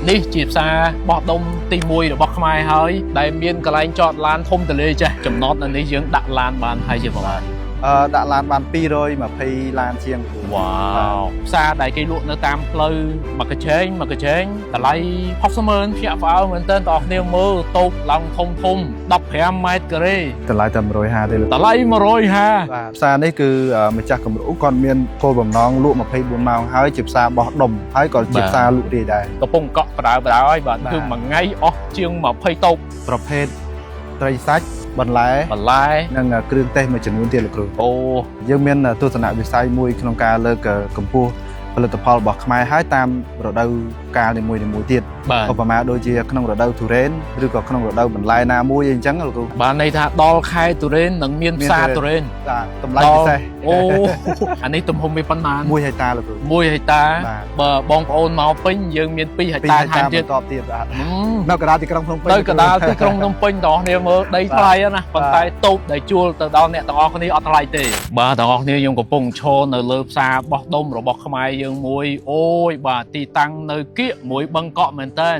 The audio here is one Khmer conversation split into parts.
នេះជាផ្សារបោះដុំទី1របស់ខ្មែរហើយដែលមានកន្លែងចតឡានធំទលេចេះចំណតនៅនេះយើងដាក់ឡានបានហើយជាប្រហែលដាក់ឡានបាន220ឡានជាងវ៉ាវផ្សារដែលគេលក់នៅតាមផ្លូវមកកញ្ឆេងតម្លៃ60,000ភ្ញាក់ផ្អើលមែនតើបងប្អូនមើលតូបឡើងធំ15ម៉ែត្រការ៉េតម្លៃតែ150ទេតម្លៃ150បាទផ្សារនេះគឺម្ចាស់គំរូគាត់មានគោលបំណងលក់24ម៉ោងហើយជាផ្សារបោះដុំហើយក៏ជាផ្សារលក់រាយដែរកំពុងកក់បដៅហើយបាទគឺមួយថ្ងៃអស់ជាង20តូបប្រភេទត្រីសាច់បន្លែនិងគ្រឿងទេសមួយចំនួនទៀតលោកគ្រូអូយើងមានទស្សនវិស័យមួយក្នុងការលើកកម្ពស់ផលិតផលរបស់ខ្មែរហើយតាមរដូវកាលនីមួយៗទៀតឧបមាដូចជាក្នុងរដូវទុរេនឬក៏ក្នុងរដូវបន្លែណាមួយអីចឹងលោកគ្រូបានន័យថាដល់ខែទុរេននឹងមានផ្សារទុរេនតម្លៃពិសេសអូអានេះទំហំវាប៉ុន្មាន1ហិកតាលោកគ្រូ1ហិកតាបើបងប្អូនមកពេញយើងមាន2ហិកតាថែមទៀតបាទនៅកណ្ដាលទីក្រុងភ្នំពេញនៅកណ្ដាលទីក្រុងភ្នំពេញបងប្អូនមើលដីថ្លៃណាប៉ុន្តែតូបដែលជួលទៅដល់អ្នកទាំងអស់គ្នាអត់ថ្លៃទេបាទទាំងអស់គ្នាយើងកំពុងឈរនៅលើផ្សារបោះដុំរបស់ខ្មែរយើងមួយអូយបាទទីតាំងនៅគៀកមួយបឹងកក់មែនតើ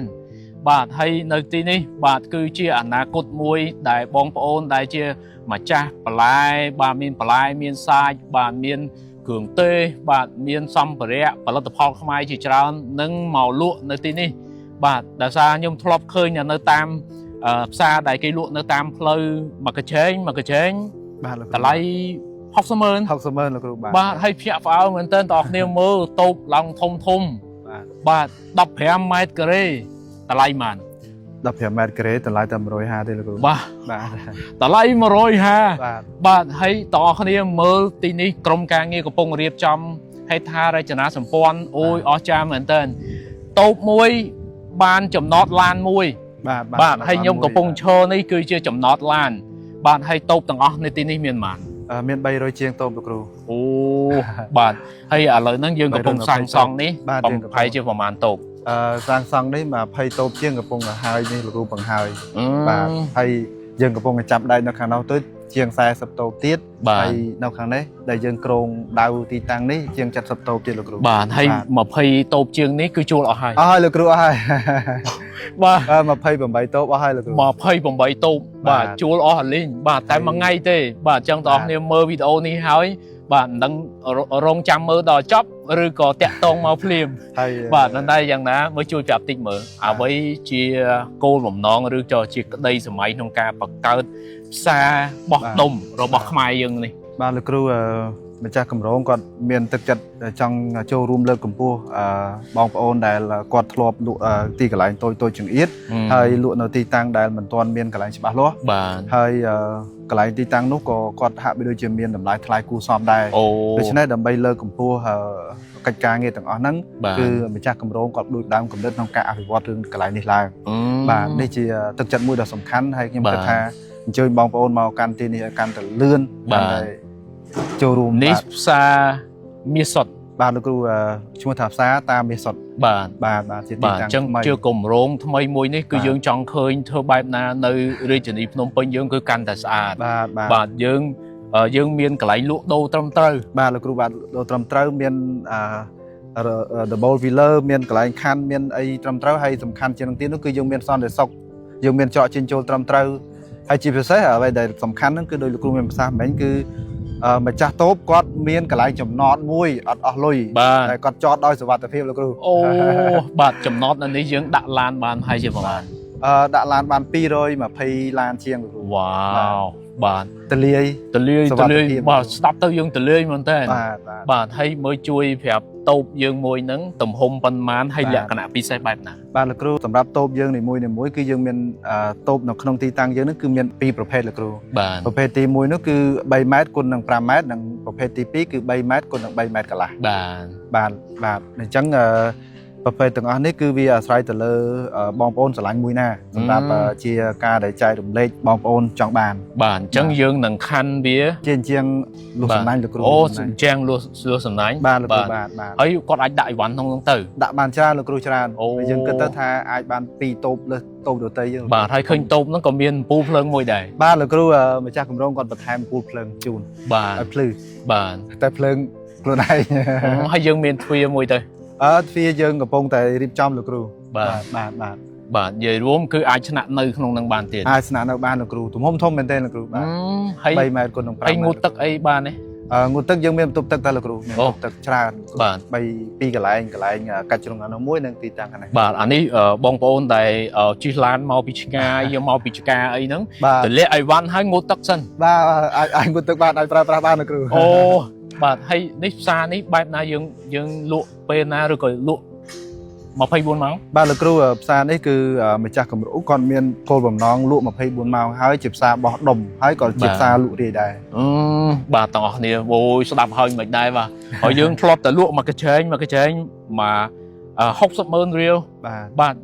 បាទហើយនៅទីនេះបាទគឺជាអនាគតមួយដែលបងប្អូនដែលជាម្ចាស់បន្លែបាទមានបន្លែមានសាច់បាទមានគ្រឿងទេសបាទមានសម្ភារៈផលិតផលខ្មែរជាច្រើននឹងមកលក់នៅទីនេះបាទដោយសារខ្ញុំធ្លាប់ឃើញនៅតាមផ្សារដែលគេលក់នៅតាមផ្លូវមកកញ្ឆេងបាទតម្លៃ60,000លោកគ្រូបាទហើយភ្ញាក់ផ្អើលមែនតើបងប្អូនមើលតូបឡើងធំបាទ15ម៉ែត្រការ៉េតម្លៃប៉ុន្មាន15ម៉ែត្រការ៉េតម្លៃតែ150ទេលោកគ្រូបាទតម្លៃ150បាទហើយបងប្អូនមើលទីនេះក្រុមការងារកំពុងរៀបចំហេដ្ឋារចនាសម្ព័ន្ធអូយអស្ចារ្យមែនតើតូបមួយបានចំណតឡានមួយបាទហើយខ្ញុំកំពុងឈរនេះគឺជាចំណតឡានបាទហើយតូបទាំងអស់នៅទីនេះមានប៉ុន្មានមាន300ជាងតូបលោកគ្រូអូបាទហើយឥឡូវហ្នឹងយើងកំពុងសាងសង់នេះបំផៃជាប្រហែលតូបសាងសង់នេះ20តូបជាងកំពុងហើយនេះលោកគ្រូបង្ហើយបាទហើយយើងកំពុងចាប់ដៃនៅខាងនោះទៅជាង40តូបទៀតហើយនៅខាងនេះដែលយើងក្រងដៅទីតាំងនេះជាង70តូបទៀតលោកគ្រូបាទហើយ20តូបជាងនេះគឺជួលអស់ហើយលោកគ្រូអស់ហើយបាទ28តូបអស់ហើយលោកគ្រូ28តូបបាទជួលអស់អលីងបាទតែមួយថ្ងៃទេបាទអញ្ចឹងបងប្អូនមើលវីដេអូនេះហើយបាទមិនដឹងរងចាំមើលដល់ចប់ឬក៏តាក់តងមកភ្លាមបាទនៅតែយ៉ាងណាមើលជួយប្រាប់តិចមើលអ្វីជាគោលបំណងឬក៏ជាក្តីសម័យក្នុងការបង្កើតផ្សារបោះដុំរបស់ខ្មែរយើងនេះបាទលោកគ្រូម្ចាស់គម្រោងគាត់មានទឹកចិត្តចង់ចូលរួមលើកកម្ពស់បងប្អូនដែលគាត់ធ្លាប់លក់ទីកន្លែងតូចចង្អៀតហើយលក់នៅទីតាំងដែលមិនទាន់មានកន្លែងច្បាស់លាស់បាទហើយកន្លែងទីតាំងនោះក៏គាត់ហាក់បីដូចជាមានតម្លៃថ្លៃគួរសមដែរដូច្នេះដើម្បីលើកកម្ពស់កិច្ចការងារទាំងអស់ហ្នឹងគឺម្ចាស់គម្រោងគាត់ដូចដើមកំណត់ក្នុងការអភិវឌ្ឍរឿងកន្លែងនេះឡើងបាទនេះជាទឹកចិត្តមួយដ៏សំខាន់ហើយខ្ញុំគិតថាអញ្ជើញបងប្អូនមកកាន់ទីនេះឲ្យកាន់តែលឿនបាទចូលរួមនេះផ្សារមាសសុតបាទលោកគ្រូឈ្មោះថាផ្សារតាមមាសសុតបាទជាទីតាំងថ្មីជាគម្រោងថ្មីមួយនេះគឺយើងចង់ឃើញធ្វើបែបណានៅរាជធានីភ្នំពេញយើងគឺកាន់តែស្អាតបាទយើងមានកន្លែងលក់ដូរត្រឹមត្រូវបាទលោកគ្រូបាទដូរត្រឹមត្រូវមានdouble wheeler មានកន្លែងខណ្ឌមានអីត្រឹមត្រូវហើយសំខាន់ជាងនឹងទៀតនោះគឺយើងមានសន្តិសុខយើងមានច្រកចេញចូលត្រឹមត្រូវហើយជាពិសេសអ្វីដែលសំខាន់ហ្នឹងគឺដោយលោកគ្រូមានប្រសាសន៍មិញគឺម្ចាស់តូបគាត់មានកន្លែងចំណតមួយអត់អស់លុយតែគាត់ចតដោយសុវត្ថិភាពលោកគ្រូអូបាទចំណតនៅនេះយើងដាក់ឡានបានហើយជាប្រហែលដាក់ឡានបាន220ឡានជាងលោកគ្រូវ៉ាវបាទទលាយបាទស្ដាប់ទៅយើងទលាយមែនតើបាទហើយមើលជួយប្រាប់តូបយើងមួយហ្នឹងទំហំប៉ុន្មានហើយលក្ខណៈពិសេសបែបណាបាទលោកគ្រូសម្រាប់តូបយើងនីមួយគឺយើងមានតូបនៅក្នុងទីតាំងយើងហ្នឹងគឺមាន2ប្រភេទលោកគ្រូប្រភេទទី1នោះគឺ3ម៉ែត្រគុណនឹង5ម៉ែត្រនិងប្រភេទទី2គឺ3ម៉ែត្រគុណនឹង3ម៉ែត្រកន្លះបាទអញ្ចឹងប្រភេទទាំងអស់នេះគឺវាអាស្រ័យទៅលើបងប្អូនស្រឡាញ់មួយណាសម្រាប់ជាការដែលចែករំលែកបងប្អូនចង់បានបាទអញ្ចឹងយើងនឹងខណ្ឌវាជាងលុះសំណាញ់លោកគ្រូអូជាងលុះសំណាញ់បាទលោកគ្រូបាទហើយគាត់អាចដាក់អីវ៉ាន់ក្នុងនោះទៅដាក់បានច្រើនលោកគ្រូច្រើនយើងគិតទៅថាអាចបាន2តូបលើតូបដទៃយើងបាទហើយឃើញតូបហ្នឹងក៏មានអំពូលភ្លើងមួយដែរបាទលោកគ្រូម្ចាស់គម្រោងគាត់បន្ថែមអំពូលភ្លើងជូនបាទឲ្យភ្លឺបាទតែភ្លើងខ្លួនឯងហើយយើងមានទ្វារមួយទៅទ្វារយើងកំពុងតែរៀបចំលោកគ្រូ បាទនិយាយរួមគឺអាចឆ្នាក់នៅក្នុងនឹងបានទៀតអាចឆ្នាក់នៅបានលោកគ្រូទំហំធំមែនទែនលោកគ្រូបាទ3 ម៉ែត្រគុណនឹង5 ហើយងូតទឹកអីបានទេងូតទឹកយើងមានបន្ទប់ទឹកតែលោកគ្រូមានបន្ទប់ទឹកច្រើនបាទ2កន្លែងកាច់ជ្រុងអានោះមួយនិងទីតាំងខាងនេះបាទអានេះបងប្អូនដែលជិះឡានមកពីឆ្ងាយយកមកពីឆ្ការអីហ្នឹងទម្លាក់ឲ្យវ៉ាន់ហើយងូតទឹកសិនបាទអាចងូតទឹកបានអាចប្រើប្រាស់បានលោកគ្រូអូបាទហើយនេះផ្សារនេះបែបណាយើងលក់ពេលណាឬក៏លក់24ម៉ោងបាទលោកគ្រូផ្សារនេះគឺម្ចាស់កម្រុគាត់មានគោលបំណងលក់24ម៉ោងហើយជាផ្សារបោះដុំហើយក៏ជាផ្សារលក់រាយដែរបាទទាំងអស់គ្នាអូយស្ដាប់ហើយមិនដែរបាទហើយយើងធ្លាប់តែលក់មួយកញ្ចែងមក60,000 រៀលបាទ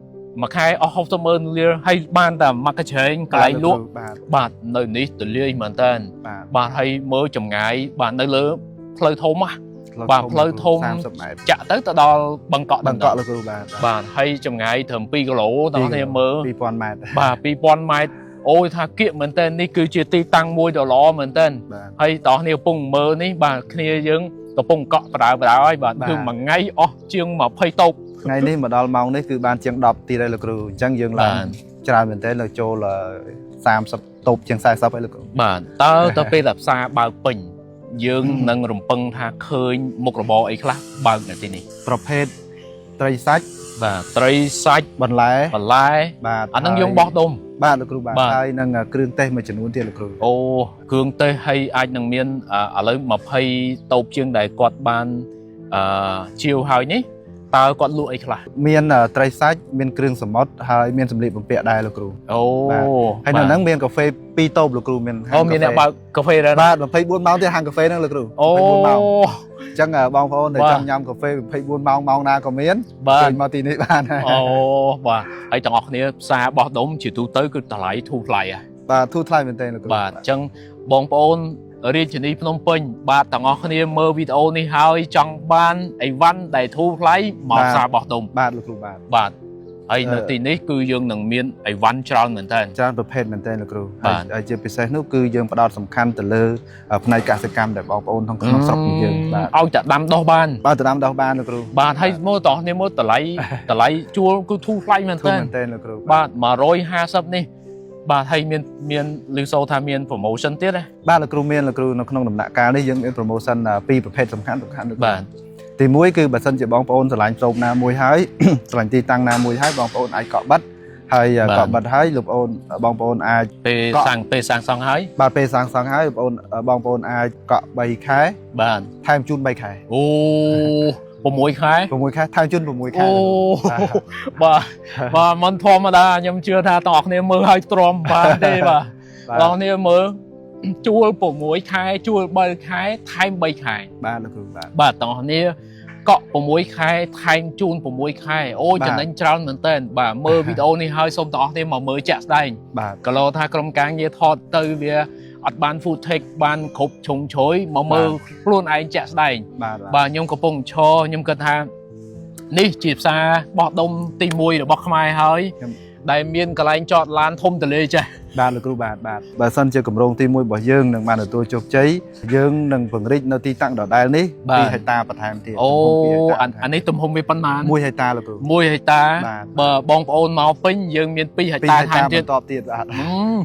មួយខែអស់60,000 រៀលហើយបានតែមួយកញ្ចែងកន្លែងលក់បាទនៅនេះទលាយមែនតើបាទហើយមើលចម្ងាយបាទនៅលើផ្លូវធំបាទផ្លូវធំ30ម៉ែត្រចាក់ទៅដល់បឹងកក់លោកគ្រូបាទហើយចម្ងាយត្រឹម2គីឡូដល់គ្នាមើល2000ម៉ែត្របាទ2000ម៉ែត្រអូយថាគៀកមែនតើនេះគឺជាទីតាំងមួយដ៏ល្អមែនតើហើយដល់គ្នាកំពុងមើលនេះបាទគ្នាយើងកំពុងកក់បដៅហើយបាទគឺមួយថ្ងៃអស់ជាង20តូបថ្ងៃនេះមកដល់ម៉ោងនេះគឺបានជាង10ទៀតហើយលោកគ្រូអញ្ចឹងយើងឡើងច្រើនមែនតើនៅចូល30តូបជាង40ហើយលោកគ្រូបាទតើទៅពេលតែផ្សារបើកពេញយើងនឹងរំពឹងថាឃើញមុខរបរអីខ្លះបើកនៅទីនេះប្រភេទត្រីសាច់បាទត្រីសាច់បន្លែបាទអានឹងយើងបោះដុំបាទលោកគ្រូបាទហើយនឹងគ្រឿងទេសមួយចំនួនទៀតលោកគ្រូអូគ្រឿងទេសហើយអាចនឹងមានឥឡូវ20តូបជាងដែលគាត់បានជាវហើយនេះតើគាត់លក់អីខ្លះមានត្រីសាច់មានគ្រឿងសមុទ្រហើយមានសម្លៀកបំពាក់ដែរលោកគ្រូអូហើយនៅហ្នឹងមានកាហ្វេ2តូបលោកគ្រូមានមានអ្នកបើកកាហ្វេដែរបាទ24ម៉ោងទៀតហាងកាហ្វេហ្នឹងលោកគ្រូ24ម៉ោងអញ្ចឹងបងប្អូនដែលចង់ញ៉ាំកាហ្វេ24ម៉ោងម៉ោងណាក៏មានចូលមកទីនេះបានអូបាទហើយទាំងអស់គ្នាផ្សារបោះដុំជាទូទៅគឺតម្លៃធូរថ្លៃហ៎បាទធូរថ្លៃមែនទែនលោកគ្រូបាទអញ្ចឹងបងប្អូនរាជធានីភ្នំពេញបាទទាំងអស់គ្នាមើលវីដេអូនេះហើយចង់បានអីវ៉ាន់ដែលធូរថ្លៃមកផ្សារបោះដុំបាទលោកគ្រូបាទហើយនៅទីនេះគឺយើងនឹងមានអីវ៉ាន់ច្រើនមែនតើច្រើនប្រភេទមែនតើលោកគ្រូហើយជាពិសេសនោះគឺយើងផ្ដោតសំខាន់ទៅលើផ្នែកកសិកម្មដែលបងប្អូនក្នុងស្រុកយើងបាទឲ្យតែដាំដុះបានបាទទៅដាំដុះបានលោកគ្រូបាទហើយមើលតោះនេះមើលតម្លៃជួលគឺធូរថ្លៃមែនតើលោកគ្រូបាទ150នេះបាទហើយមានឮសូរថាមាន promotion ទៀតណាបាទលោកគ្រូមានលោកគ្រូនៅក្នុងដំណាក់កាលនេះយើងមាន promotion 2ប្រភេទសំខាន់បាទទី1គឺបើសិនជាបងប្អូនឆ្លាញ់តូបណាមួយហើយឆ្លាញ់ទីតាំងណាមួយហើយបងប្អូនអាចកក់បិទហើយកក់បិទហើយបងប្អូនអាចពេលសាងសង់ហើយបាទពេលសាងសង់ហើយបងប្អូនអាចកក់3ខែបាទថែមជូន3ខែអូ6ខែថែមជូន6ខែអូបាទមិនធម្មតាខ្ញុំជឿថាទាំងអស់គ្នាមើលឲ្យទ្រាំបានទេបាទទាំងអស់គ្នាមើលជួល6ខែជួល7ខែថែម3ខែបាទលោកគ្រូបាទទាំងអស់គ្នាកក់6ខែថែមជូន6ខែអូចំណេញច្រើនមែនតើបាទមើលវីដេអូនេះហើយសូមទាំងអស់គ្នាមកមើលជាក់ស្ដែងបាទក៏លោថាក្រុមការងារថតទៅវាអត់បាន food tech បានគ្រប់ជ្រុងជ្រោយមកមើលខ្លួនឯងជាក់ស្ដែងបាទខ្ញុំកំពុងឈរខ្ញុំគិតថានេះជាផ្សារបោះដុំទី1របស់ខ្មែរហើយដែលមានកន្លែងចតឡានធំទលេចេះបាទលោកគ្រូបាទបើសិនជាកម្រងទី1របស់យើងនឹងបានទទួលជោគជ័យយើងនឹងពង្រីកនៅទីតាំងដដែលនេះ2ហិកតាបន្ថែមទៀតអូអានេះទំហំវាប៉ុន្មាន1ហិកតាលោកគ្រូ1ហិកតាបើបងប្អូនមកពេញយើងមាន2ហិកតាថែមទៀតបន្តទៀតបាទ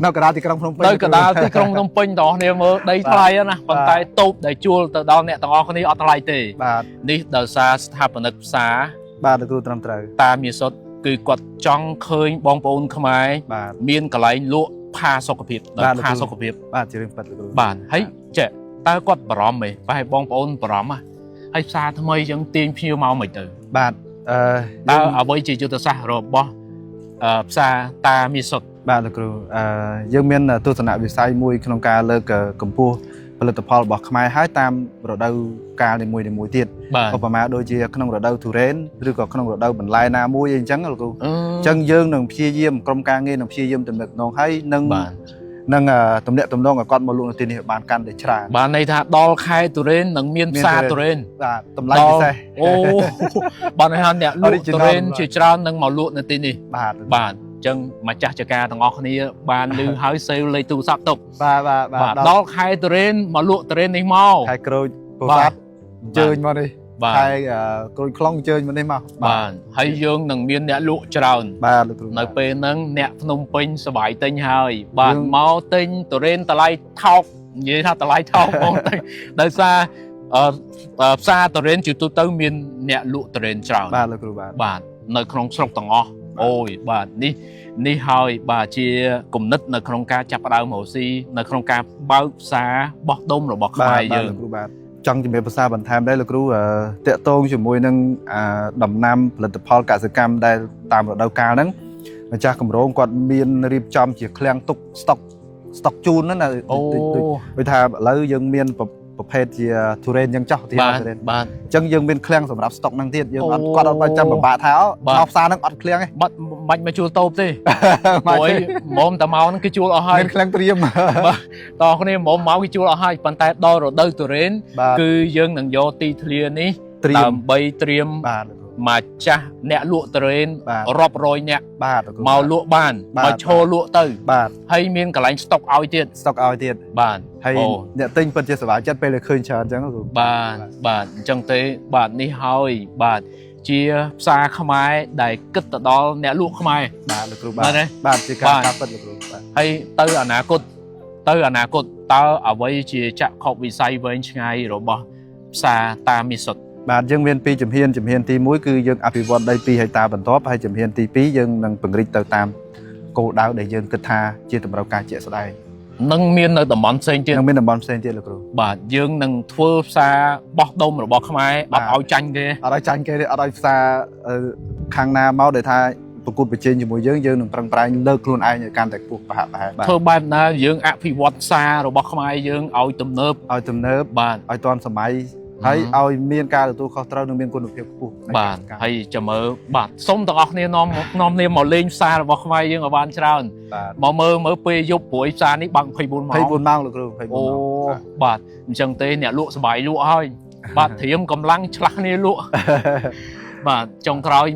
នៅកណ្ដាលទីក្រុងភ្នំពេញនៅកណ្ដាលទីក្រុងភ្នំពេញបងប្អូនមើលដីថ្លៃណាប៉ុន្តែតូបដែលជួលទៅដល់អ្នកទាំងអស់គ្នាអត់ថ្លៃទេបាទនេះដោយសារស្ថាបនិកផ្សារបាទលោកគ្រូត្រឹមត្រូវតាមាសុតគឺគាត់ចង់ឃើញបងប្អូនខ្មែរមានកន្លែងលក់ផាសុខភាពដល់ផាសុខភាពបាទជារឿងពិតលោកគ្រូបាទហើយចេះតើគាត់បារម្ភទេប្រហែលបងប្អូនបារម្ភហើយផ្សារថ្មីអញ្ចឹងទាញភ្ញៀវមកមិនទៅបាទតើអ្វីជាយុទ្ធសាស្ត្ររបស់ផ្សារតាមាសុតបាទលោកគ្រូយើងមានទស្សនវិស័យមួយក្នុងការលើកកម្ពស់ផលិតផលរបស់ខ្មែរហើយតាមរដូវកាលនីមួយៗទៀតឧបមាដូចជាក្នុងរដូវទុរេនឬក៏ក្នុងរដូវបន្លែណាមួយអីចឹងលោកគ្រូអញ្ចឹងយើងនឹងព្យាយាមក្រុមការងារនឹងព្យាយាមទំនាក់ទំនងហើយនឹងទំនាក់ទំនងឲ្យគាត់មកលក់នៅទីនេះបានកាន់តែច្រើនបានន័យថាដល់ខែទុរេននឹងមានផ្សារទុរេនបាទតម្លៃពិសេសអូបានន័យថាអ្នកលក់ទុរេនជាច្រើននឹងមកលក់នៅទីនេះបាទអញ្ចឹងម្ចាស់ចការទាំងអស់គ្នាបានឮហើយសេវលេខទូរស័ព្ទទុកបាទដល់ខែទុរេនមកលក់ទុរេននេះមកខែក្រូចពោធិ៍សាត់អញ្ជើញមកនេះ ហើយក្រូចខ្លងជើញមកនេះមក បាទហើយយើងនឹងមានអ្នកលក់ច្រើន បាទលោកគ្រូ នៅពេលហ្នឹងអ្នកភ្នំពេញសบายទិញហើយបាទមកទិញទុរេនតម្លៃថោកនិយាយថាតម្លៃថោកបងទៅដោយសារផ្សារទុរេនជាទូទៅមានអ្នកលក់ទុរេនច្រើន បាទលោកគ្រូបាទ នៅក្នុងស្រុកទាំងអស់អូយបាទនេះហើយបាទជាគំនិតនៅក្នុងការចាប់ផ្ដើមរកស៊ីនៅក្នុងការបើកផ្សារបោះដុំរបស់ខ្មែរយើង លោកគ្រូបាទចង់ជំរាបភាសាបន្ថែមដែរលោកគ្រូតាក់ទងជាមួយនឹងដំណាំផលិតផលកសិកម្មដែលតាមរដូវកាលហ្នឹងម្ចាស់គម្រោងគាត់មានរៀបចំជាឃ្លាំងទុកស្តុកជូនហ្នឹងដូចថាឥឡូវយើងមានប្រភេទជាទុរេនយ៉ាងចោះទីទុរេនបាទអញ្ចឹងយើងមានឃ្លាំងសម្រាប់ស្តុកហ្នឹងទៀតយើងគាត់អត់ចាំពិបាកថាមកផ្សារហ្នឹងអត់ឃ្លាំងទេបាច់មកជួលតូបទេព្រោះមុំតាមកហ្នឹងគេជួលអស់ហើយមានឃ្លាំងត្រៀមបាទតោះគ្នាមុំមកគេជួលអស់ហើយប៉ុន្តែដល់រដូវទុរេនគឺយើងនឹងយកទីធ្លានេះដើម្បីត្រៀមមកចាស់អ្នកលក់ទុរេនរាប់រយអ្នកបាទមកលក់បានមកឈរលក់ទៅបាទហើយមានកន្លែងស្តុកឲ្យទៀតបាទហើយអ្នកទិញពិតជាសប្បាយចិត្តពេលឃើញច្រើនអញ្ចឹងបាទអញ្ចឹងទេបាទនេះហើយបាទជាផ្សារខ្មែរដែលគិតទៅដល់អ្នកលក់ខ្មែរបាទលោកគ្រូបាទជាការកាត់ពិតលោកគ្រូបាទហើយទៅអនាគតតើអ្វីជាចក្ខុវិស័យវែងឆ្ងាយរបស់ផ្សារតាមាសសុទ្ធបាទយើងមានពីជំហានទី1គឺយើងអភិវឌ្ឍដី2ហិកតាបន្ទាប់ហើយជំហានទី2យើងនឹងពង្រីកទៅតាមគោលដៅដែលយើងគិតថាជាតម្រូវការជាក់ស្ដែងនឹងមាននៅតំបន់ផ្សេងទៀតនឹងមានតំបន់ផ្សេងទៀតលោកគ្រូបាទយើងនឹងធ្វើផ្សារបោះដុំរបស់ខ្មែរអត់ឲ្យចាញ់គេអត់ឲ្យផ្សារខាងណាមកដែលថាប្រកួតប្រជែងជាមួយយើងនឹងប្រឹងប្រែងលើកខ្លួនឯងឲ្យកាន់តែខ្ពស់ប្រហាក់ប្រហែលធ្វើបែបណាយើងអភិវឌ្ឍផ្សាររបស់ខ្មែរយើងឲ្យទំនើបបាទឲ្យទាន់សម័យហើយឲ្យមានការទទួលខុសត្រូវនិងមានគុណភាពខ្ពស់បាទហើយចាំមើលបាទសូមទាំងអស់គ្នានាំគ្នាមកលេងផ្សាររបស់ខ្មែរយើងឲ្យបានច្រើនមកមើលពេលយប់ព្រួយផ្សារនេះបើក24ម៉ោង24ម៉ោងលោកគ្រូ24ម៉ោងបាទអញ្ចឹងទេអ្នកលក់សบายលក់ហើយបាទត្រៀមកម្លាំងឆ្លាស់គ្នាលក់បាទចុងក្រោយ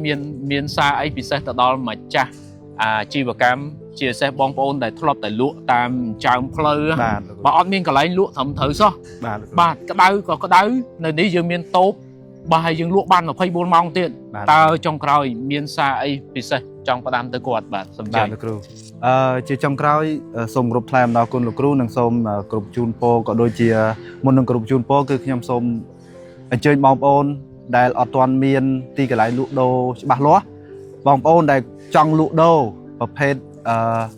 មានសារអីពិសេសទៅដល់ម្ចាស់អាជីវកម្មជាពិសេសបងប្អូនដែលធ្លាប់តែលក់តាមចើមផ្លូវបើអត់មានកន្លែងលក់ត្រឹមត្រូវសោះបាទក្តៅក៏ក្តៅនៅនេះយើងមានតូបបាទហើយយើងលក់បាន24ម៉ោងទៀតតើចុងក្រោយមានសារអីពិសេសចង់ផ្ដាំទៅគាត់បាទសូមជម្រាបលោកគ្រូជាចុងក្រោយសូមគោរពថ្លែងអំណរគុណលោកគ្រូនិងសូមគោរពជូនពរក៏ដូចជាមុននឹងគោរពជូនពរគឺខ្ញុំសូមអញ្ជើញបងប្អូនដែលអត់ទាន់មានទីកន្លែងលក់ដូរច្បាស់លាស់បងប្អូនដែលចង់លក់ដូរប្រភេទ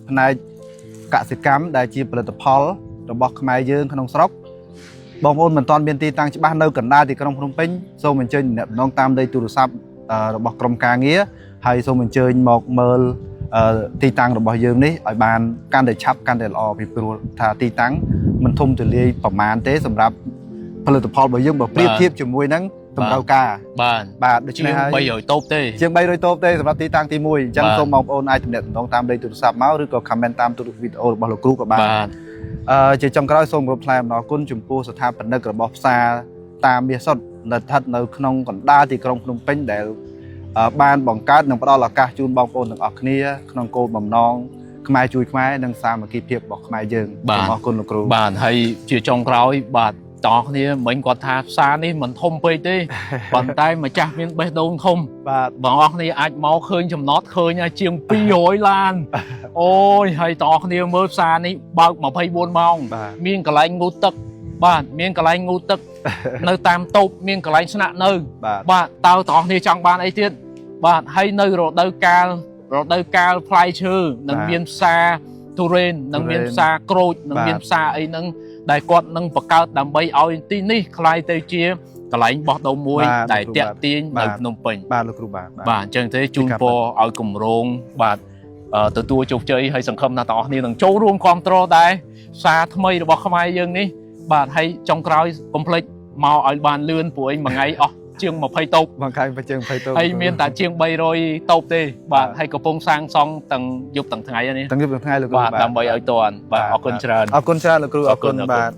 ផ្នែកកសិកម្មដែលជាផលិតផលរបស់ខ្មែរយើងក្នុងស្រុកបងប្អូនមិនទាន់មានទីតាំងច្បាស់នៅកណ្ដាលទីក្រុងភ្នំពេញសូមអញ្ជើញអ្នកម្ដងតាមលេខទូរស័ព្ទរបស់ក្រុមការងារហើយសូមអញ្ជើញមកមើលទីតាំងរបស់យើងនេះឲ្យបានកាន់តែឆាប់កាន់តែល្អពីព្រោះថាទីតាំងមិនធំទូលាយប្រមាណទេសម្រាប់ផលិតផលរបស់យើងបើប្រៀបធៀបជាមួយនឹងតម្រូវការបាទដូច្នេះហើយ300តូបទេជាង300តូបទេសម្រាប់ទីតាំងទី1អញ្ចឹងសូមបងប្អូនអាចទំនាក់ទំនងតាមលេខទូរស័ព្ទមកឬក៏ comment តាមទូរទស្សន៍វីដេអូរបស់លោកគ្រូក៏បានជាចុងក្រោយសូមគោរពថ្លែងអំណរគុណចំពោះស្ថាបនិករបស់ផ្សារតាមាសសុទ្ធដែលស្ថិតនៅក្នុងកណ្ដាលទីក្រុងភ្នំពេញដែលបានបង្កើតនិងផ្ដល់ឱកាសជូនបងប្អូនទាំងអស់គ្នាក្នុងគោលបំណងខ្មែរជួយខ្មែរនិងសាមគ្គីភាពរបស់ខ្មែរយើងសូមអរគុណលោកគ្រូបាទហើយជាចុងក្រោយបាទតោះគ្នាមិញគាត់ថាផ្សារនេះមិនធំពេកទេប៉ុន្តែម្ចាស់មានបេះដូងធំបាទបងប្អូនគ្នាអាចមកឃើញចំណត់ឃើញជាង200ឡានអូយហើយតោះគ្នាមើលផ្សារនេះបើក24ម៉ោងមានកន្លែងងូតទឹកបាទមានកន្លែងងូតទឹកនៅតាមតូបមានកន្លែងស្នាក់នៅបាទតើតោះគ្នាចង់បានអីទៀតបាទហើយនៅរដូវកាលផ្លែឈើនឹងមានផ្សារទុរេននឹងមានផ្សារក្រូចនឹងមានផ្សារអីហ្នឹងដែលគាត់នឹងបង្កើតដើម្បីឲ្យទីនេះคล้ายទៅជាកន្លែងបោះដុំមួយដែលតាក់ទាញនៅភ្នំពេញបាទលោកគ្រូបាទអញ្ចឹងទេជូនពរឲ្យគម្រោងបាទទទួលជោគជ័យហើយសង្ឃឹមថាបងប្អូននឹងចូលរួមគ្រប់គ្រងដែរផ្សារថ្មីរបស់ខ្មែរយើងនេះបាទហើយចុងក្រោយកុំភ្លេចមកឲ្យបានលឿនព្រោះមួយថ្ងៃអស់ជាង20តូបមួយថ្ងៃជាង20តូបហើយមានតែជាង300តូបទេបាទហើយកំពុងសាងសង់ទាំងយប់ទាំងថ្ងៃនេះទាំងយប់ទាំងថ្ងៃលោកគ្រូបាទដើម្បីឲ្យតាន់បាទអរគុណច្រើនលោកគ្រូអរគុណបាទ